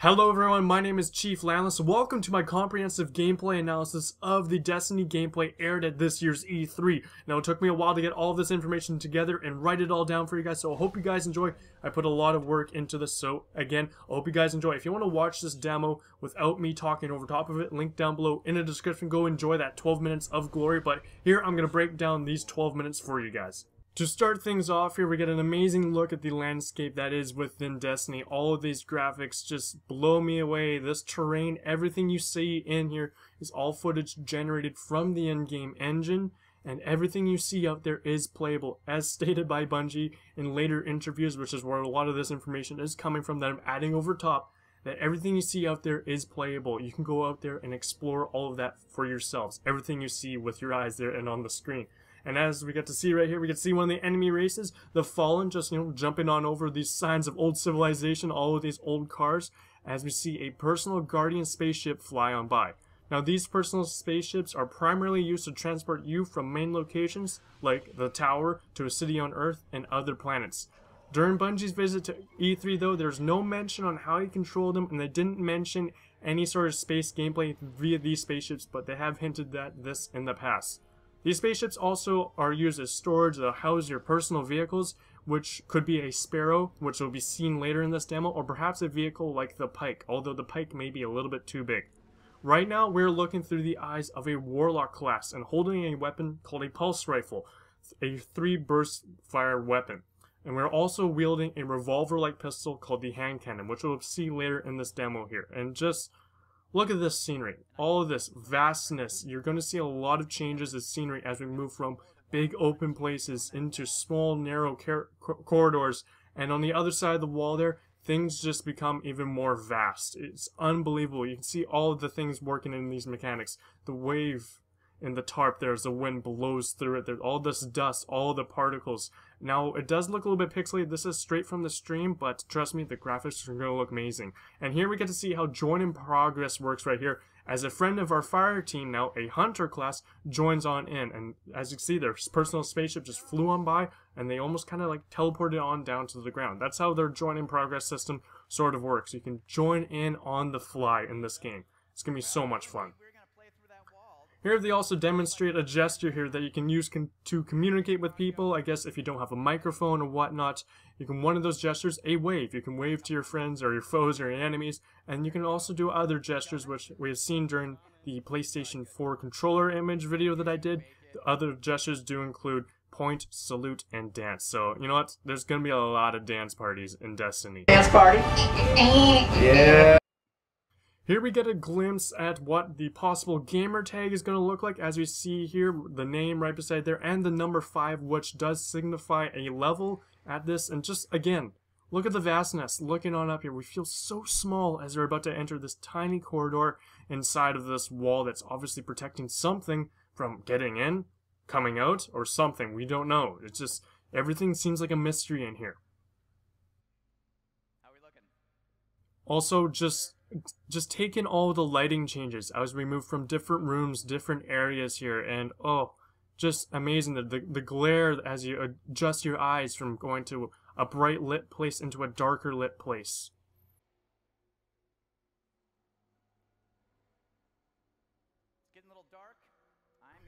Hello everyone, my name is Chief Landless. Welcome to my comprehensive gameplay analysis of the Destiny gameplay aired at this year's E3. Now it took me a while to get all of this information together and write it all down for you guys, so I hope you guys enjoy. I put a lot of work into this, so again, I hope you guys enjoy. If you want to watch this demo without me talking over top of it, link down below in the description. Go enjoy that 12 minutes of glory, but here I'm going to break down these 12 minutes for you guys. To start things off here, we get an amazing look at the landscape that is within Destiny. All of these graphics just blow me away. This terrain, everything you see in here is all footage generated from the in-game engine, and everything you see out there is playable, as stated by Bungie in later interviews, which is where a lot of this information is coming from that I'm adding over top, that everything you see out there is playable. You can go out there and explore all of that for yourselves. Everything you see with your eyes there and on the screen. And as we get to see right here, we can see one of the enemy races, the Fallen, just, jumping on over these signs of old civilization, all of these old cars, as we see a personal Guardian spaceship fly on by. Now, these personal spaceships are primarily used to transport you from main locations, like the Tower, to a city on Earth and other planets. During Bungie's visit to E3, though, there's no mention on how you control them, and they didn't mention any sort of space gameplay via these spaceships, but they have hinted at this in the past. These spaceships also are used as storage to house your personal vehicles, which could be a Sparrow, which will be seen later in this demo, or perhaps a vehicle like the Pike, although the Pike may be a little bit too big. Right now, we're looking through the eyes of a Warlock class and holding a weapon called a Pulse Rifle, a 3-burst fire weapon. And we're also wielding a revolver-like pistol called the Hand Cannon, which we'll see later in this demo here. And just look at this scenery, all of this vastness. You're going to see a lot of changes in scenery as we move from big open places into small narrow corridors, and on the other side of the wall there, things just become even more vast. It's unbelievable. You can see all of the things working in these mechanics. The wave in the tarp there as the wind blows through it. There's all this dust, all the particles. Now, it does look a little bit pixelated. This is straight from the stream, but trust me, the graphics are going to look amazing. And here we get to see how join in progress works right here. As a friend of our Fireteam now, a Hunter class, joins on in. And as you can see, their personal spaceship just flew on by, and they almost kind of like teleported on down to the ground. That's how their join in progress system sort of works. You can join in on the fly in this game. It's going to be so much fun. Here they also demonstrate a gesture here that you can use to communicate with people. I guess if you don't have a microphone or whatnot, you can, one of those gestures, a wave. You can wave to your friends or your foes or your enemies, and you can also do other gestures, which we have seen during the PlayStation 4 controller image video that I did. The other gestures do include point, salute, and dance. So, you know what? There's going to be a lot of dance parties in Destiny. Dance party? Yeah. Here we get a glimpse at what the possible gamer tag is going to look like, as we see here, the name right beside there, and the number 5, which does signify a level at this. And just, again, look at the vastness. Looking on up here, we feel so small as we're about to enter this tiny corridor inside of this wall that's obviously protecting something from getting in, coming out, or something. We don't know. It's just, everything seems like a mystery in here. How are we looking? Also, just take in all the lighting changes as we move from different rooms, different areas here, and oh, just amazing. The glare as you adjust your eyes from going to a bright lit place into a darker lit place. It's getting a little dark.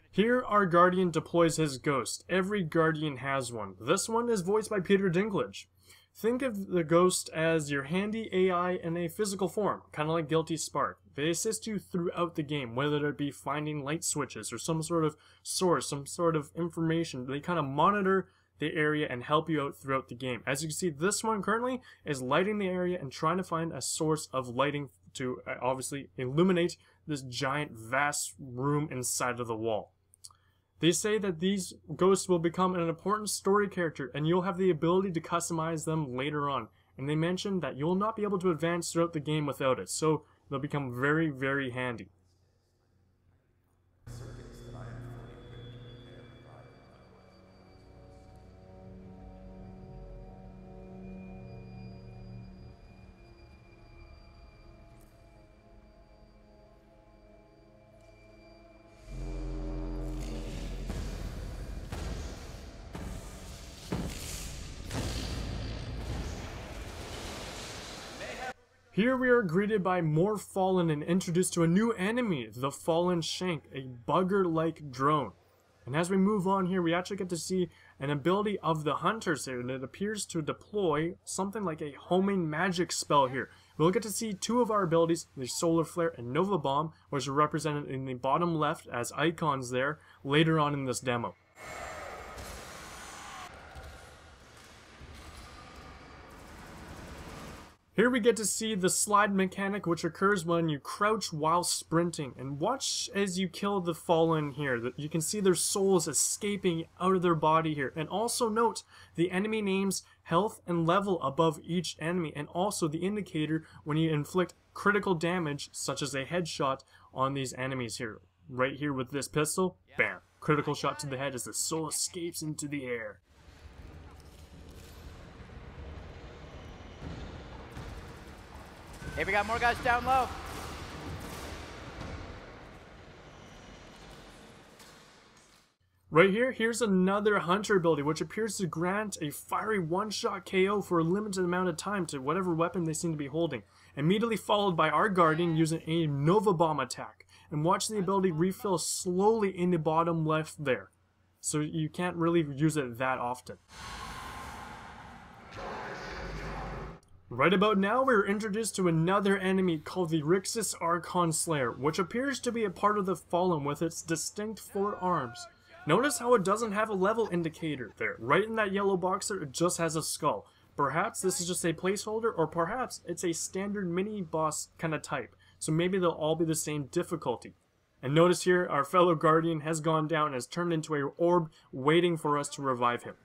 Here our Guardian deploys his ghost. Every Guardian has one. This one is voiced by Peter Dinklage. Think of the ghost as your handy AI in a physical form, kind of like Guilty Spark. They assist you throughout the game, whether it be finding light switches or some sort of source, some sort of information. They kind of monitor the area and help you out throughout the game. As you can see, this one currently is lighting the area and trying to find a source of lighting to obviously illuminate this giant, vast room inside of the wall. They say that these ghosts will become an important story character, and you'll have the ability to customize them later on. And they mention that you'll not be able to advance throughout the game without it, so they'll become very, very handy. Here we are greeted by more Fallen and introduced to a new enemy, the Fallen Shank, a bugger-like drone. And as we move on here, we actually get to see an ability of the Hunters here, and it appears to deploy something like a homing magic spell here. We'll get to see two of our abilities, the Solar Flare and Nova Bomb, which are represented in the bottom left as icons there, later on in this demo. Here we get to see the slide mechanic, which occurs when you crouch while sprinting. And watch as you kill the Fallen here. You can see their souls escaping out of their body here. And also note the enemy names, health, and level above each enemy. And also the indicator when you inflict critical damage, such as a headshot, on these enemies here. Right here with this pistol, bam. Critical shot to the head as the soul escapes into the air. Hey, we got more guys down low. Right here, here's another Hunter ability, which appears to grant a fiery one-shot KO for a limited amount of time to whatever weapon they seem to be holding. Immediately followed by our Guardian using a Nova Bomb attack. And watch the ability refill slowly in the bottom left there. So you can't really use it that often. Right about now, we're introduced to another enemy called the Rikis Archon Slayer, which appears to be a part of the Fallen with its distinct 4 arms. Notice how it doesn't have a level indicator there. Right in that yellow box there, it just has a skull. Perhaps this is just a placeholder, or perhaps it's a standard mini-boss kind of type. So maybe they'll all be the same difficulty. And notice here, our fellow Guardian has gone down and has turned into an orb waiting for us to revive him.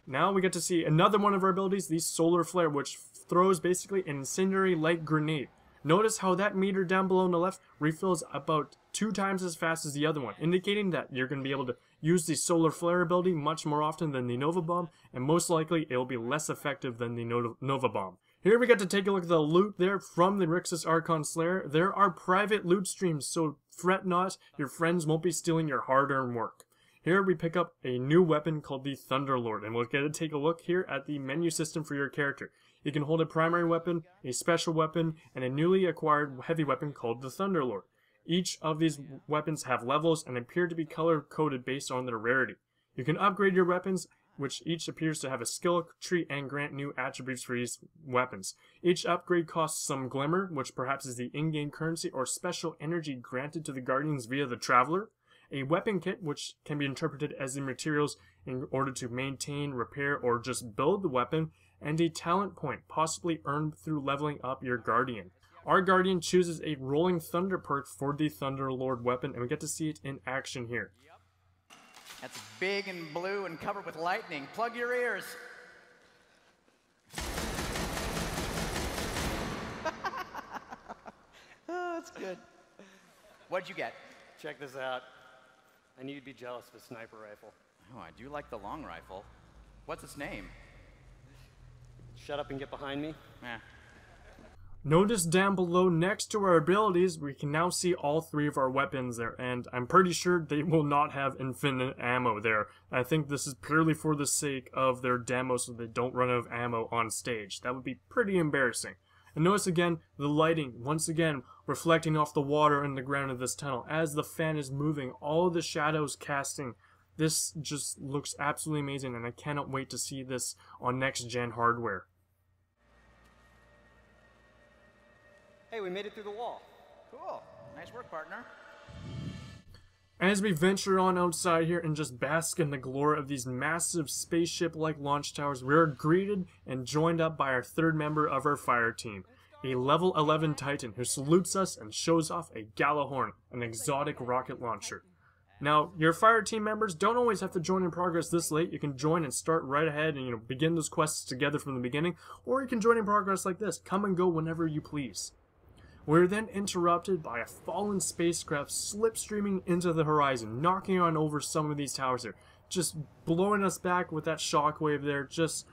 Now we get to see another one of our abilities, the Solar Flare, which throws basically an incendiary-like grenade. Notice how that meter down below on the left refills about 2 times as fast as the other one, indicating that you're going to be able to use the Solar Flare ability much more often than the Nova Bomb, and most likely it will be less effective than the Nova Bomb. Here we get to take a look at the loot there from the Rikis Archon Slayer. There are private loot streams, so fret not, your friends won't be stealing your hard-earned work. Here we pick up a new weapon called the Thunderlord, and we'll get to take a look here at the menu system for your character. You can hold a primary weapon, a special weapon, and a newly acquired heavy weapon called the Thunderlord. Each of these weapons have levels and appear to be color-coded based on their rarity. You can upgrade your weapons, which each appears to have a skill tree and grant new attributes for these weapons. Each upgrade costs some Glimmer, which perhaps is the in-game currency or special energy granted to the Guardians via the Traveler. A weapon kit, which can be interpreted as the materials in order to maintain, repair, or just build the weapon, and a talent point, possibly earned through leveling up your Guardian. Our Guardian chooses a Rolling Thunder perk for the Thunderlord weapon, and we get to see it in action here. Yep. That's big and blue and covered with lightning. Plug your ears. Oh, that's good. What'd you get? Check this out. I knew you'd be jealous of a sniper rifle. Oh, I do like the long rifle. What's its name? Shut up and get behind me. Eh. Notice down below next to our abilities, we can now see all 3 of our weapons there, and I'm pretty sure they will not have infinite ammo there. I think this is purely for the sake of their demo so they don't run out of ammo on stage. That would be pretty embarrassing. And notice again, the lighting, once again, reflecting off the water and the ground of this tunnel. As the fan is moving, all the shadows casting. This just looks absolutely amazing, and I cannot wait to see this on next-gen hardware. Hey, we made it through the wall. Cool. Nice work, partner. As we venture on outside here and just bask in the glory of these massive spaceship-like launch towers, we are greeted and joined up by our 3rd member of our fire team, a level 11 Titan who salutes us and shows off a Gallahorn, an exotic rocket launcher. Now, your fire team members don't always have to join in progress this late. You can join and start right ahead and begin those quests together from the beginning, or you can join in progress like this, come and go whenever you please. We're then interrupted by a fallen spacecraft slipstreaming into the horizon, knocking on over some of these towers here, just blowing us back with that shockwave there, just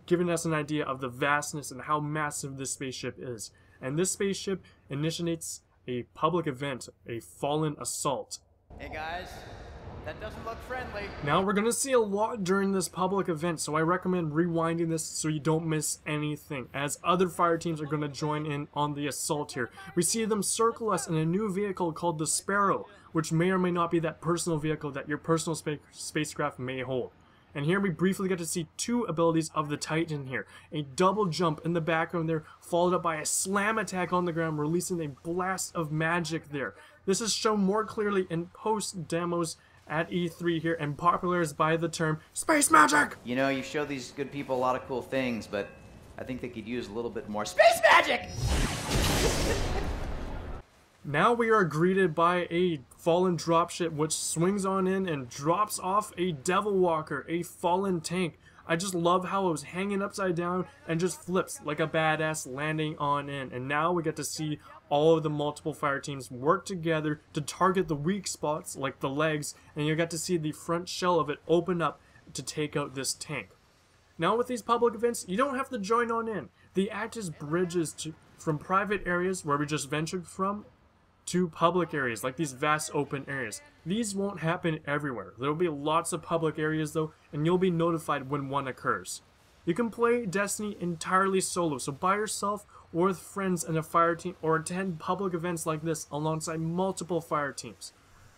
giving us an idea of the vastness and how massive this spaceship is. And this spaceship initiates a public event, a fallen assault. Hey guys, That doesn't look friendly. Now we're gonna see a lot during this public event, so I recommend rewinding this so you don't miss anything, as other fire teams are gonna join in on the assault here. We see them circle us in a new vehicle called the Sparrow, which may or may not be that personal vehicle that your personal spacecraft may hold. And here we briefly get to see two abilities of the Titan here. A double jump in the background there, followed up by a slam attack on the ground, releasing a blast of magic there. This is shown more clearly in post demos at E3 here, and popularized by the term Space Magic! You know, you show these good people a lot of cool things, but I think they could use a little bit more space magic! Now we are greeted by a fallen dropship which swings on in and drops off a Devil Walker, a fallen tank. I just love how it was hanging upside down and just flips like a badass landing on in. And now we get to see all of the multiple fire teams work together to target the weak spots like the legs, and you get to see the front shell of it open up to take out this tank. Now with these public events, you don't have to join on in. They act as bridges from private areas where we just ventured from to public areas, like these vast open areas. These won't happen everywhere. There will be lots of public areas though, and you'll be notified when one occurs. You can play Destiny entirely solo, so by yourself or with friends in a fire team, or attend public events like this alongside multiple fire teams.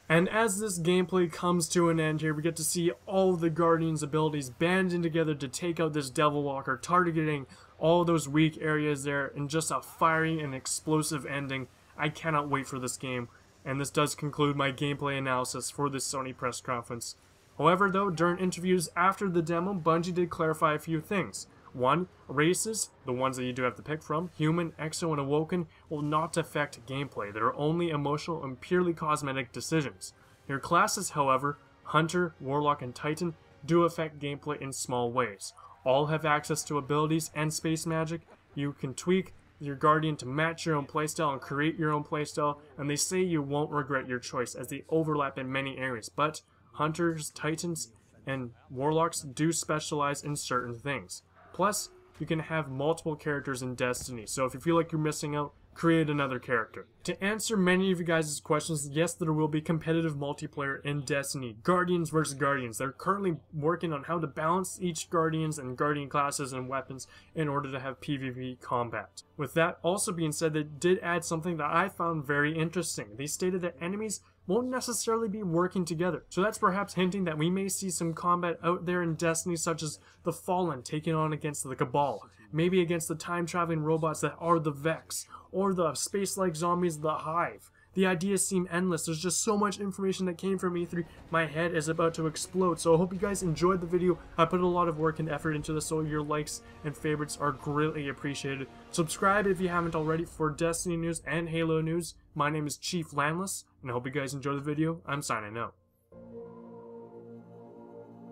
And as this gameplay comes to an end here, we get to see all the Guardians' abilities banding together to take out this Devil Walker, targeting all those weak areas there in just a fiery and explosive ending. I cannot wait for this game, and this does conclude my gameplay analysis for this Sony press conference. However though, during interviews after the demo, Bungie did clarify a few things. One, races, the ones that you do have to pick from, human, exo, and awoken, will not affect gameplay. They are only emotional and purely cosmetic decisions. Your classes, however, Hunter, Warlock, and Titan, do affect gameplay in small ways. All have access to abilities and space magic. You can tweak your Guardian to match your own playstyle and create your own playstyle, and they say you won't regret your choice as they overlap in many areas, but Hunters, Titans, and Warlocks do specialize in certain things. Plus, you can have multiple characters in Destiny, so if you feel like you're missing out, create another character. To answer many of you guys' questions, yes, there will be competitive multiplayer in Destiny. Guardians versus Guardians. They're currently working on how to balance each Guardians and Guardian classes and weapons in order to have PvP combat. With that also being said, they did add something that I found very interesting. They stated that enemies won't necessarily be working together. So that's perhaps hinting that we may see some combat out there in Destiny, such as the Fallen taking on against the Cabal, maybe against the time-traveling robots that are the Vex, or the space-like zombies, the Hive. The ideas seem endless. There's just so much information that came from E3. My head is about to explode. So I hope you guys enjoyed the video. I put a lot of work and effort into this, so your likes and favorites are greatly appreciated. Subscribe if you haven't already for Destiny news and Halo news. My name is Chief Landless, and I hope you guys enjoy the video. I'm signing out.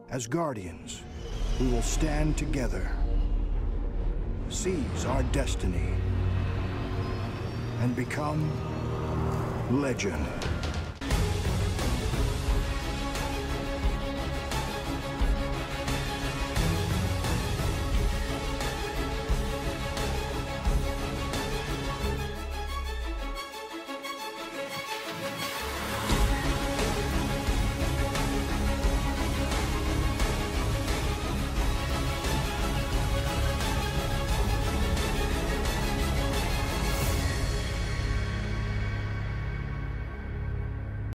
As Guardians, we will stand together, seize our destiny, and become legend.